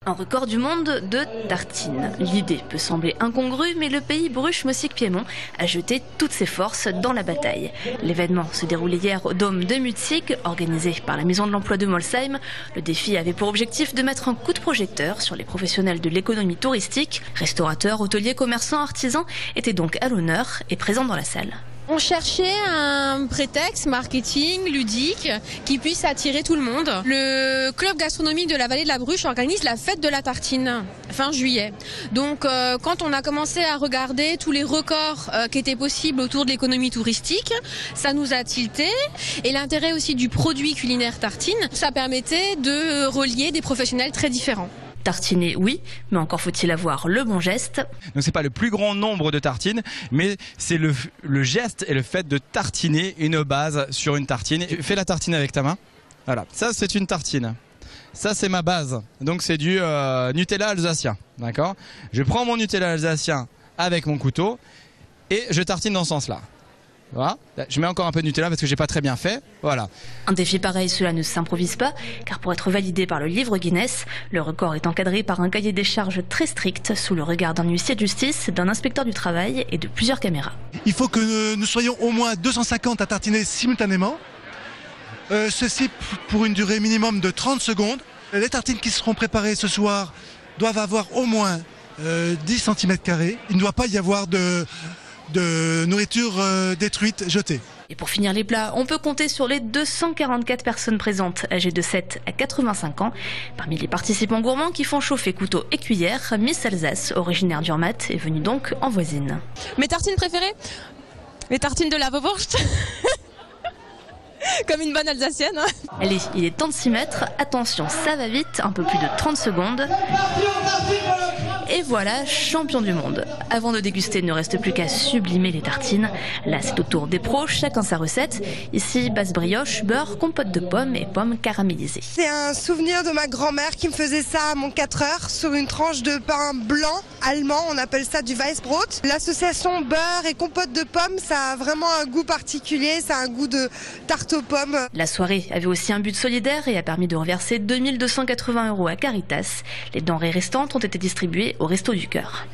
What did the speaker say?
Un record du monde de tartines. L'idée peut sembler incongrue, mais le pays Bruges-Mossig-Piémont a jeté toutes ses forces dans la bataille. L'événement se déroulait hier au Dôme de Mutzig, organisé par la Maison de l'Emploi de Molsheim. Le défi avait pour objectif de mettre un coup de projecteur sur les professionnels de l'économie touristique. Restaurateurs, hôteliers, commerçants, artisans étaient donc à l'honneur et présents dans la salle. On cherchait un prétexte marketing ludique qui puisse attirer tout le monde. Le club gastronomique de la vallée de la Bruche organise la fête de la tartine fin juillet. Donc quand on a commencé à regarder tous les records qui étaient possibles autour de l'économie touristique, ça nous a tilté. Et l'intérêt aussi du produit culinaire tartine, ça permettait de relier des professionnels très différents. Tartiner, oui, mais encore faut-il avoir le bon geste. Donc c'est pas le plus grand nombre de tartines, mais c'est le geste et le fait de tartiner une base sur une tartine. Fais la tartine avec ta main. Voilà, ça c'est une tartine. Ça c'est ma base. Donc c'est du Nutella alsacien, d'accord ? Je prends mon Nutella alsacien avec mon couteau et je tartine dans ce sens-là. Voilà. Je mets encore un peu de Nutella parce que j'ai pas très bien fait. Voilà. Un défi pareil, cela ne s'improvise pas, car pour être validé par le livre Guinness, le record est encadré par un cahier des charges très strict sous le regard d'un huissier de justice, d'un inspecteur du travail et de plusieurs caméras. Il faut que nous soyons au moins 250 à tartiner simultanément. Ceci pour une durée minimum de 30 secondes. Les tartines qui seront préparées ce soir doivent avoir au moins 10 cm². Il ne doit pas y avoir de nourriture détruite, jetée. Et pour finir les plats, on peut compter sur les 244 personnes présentes âgées de 7 à 85 ans. Parmi les participants gourmands qui font chauffer couteau et cuillère, Miss Alsace, originaire d'Urmat, est venue donc en voisine. Mes tartines préférées ? Les tartines de la Wurst. Comme une bonne alsacienne. Allez, il est temps de s'y mettre. Attention, ça va vite, un peu plus de 30 secondes. Et voilà, champion du monde. Avant de déguster, il ne reste plus qu'à sublimer les tartines. Là, c'est au tour des pros, chacun sa recette. Ici, basse brioche, beurre, compote de pommes et pommes caramélisées. C'est un souvenir de ma grand-mère qui me faisait ça à mon 4 heures sur une tranche de pain blanc allemand. On appelle ça du Weissbrot. L'association beurre et compote de pommes, ça a vraiment un goût particulier. Ça a un goût de tarte aux pommes. La soirée avait aussi un but solidaire et a permis de reverser 2 280 € à Caritas. Les denrées restantes ont été distribuées au Resto du Cœur.